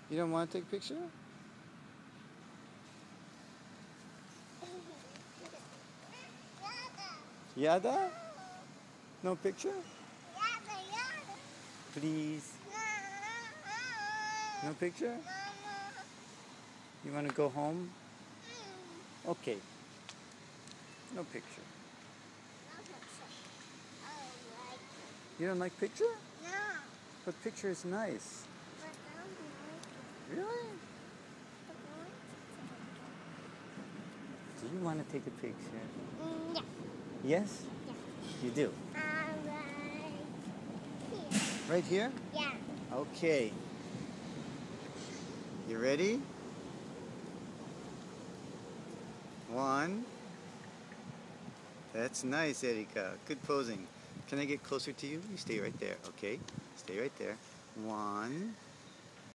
You don't want to take a picture? Yada? No picture? Please. No picture? You want to go home? Okay. No picture. You don't like picture? No. But picture is nice. But I don't like it. Really? Do you want to take a picture? Yeah. Yes? Yeah. You do? Right here. Right here? Yeah. Okay. You ready? 1. That's nice, Erika. Good posing. Can I get closer to you? You stay right there, okay? Stay right there. 1.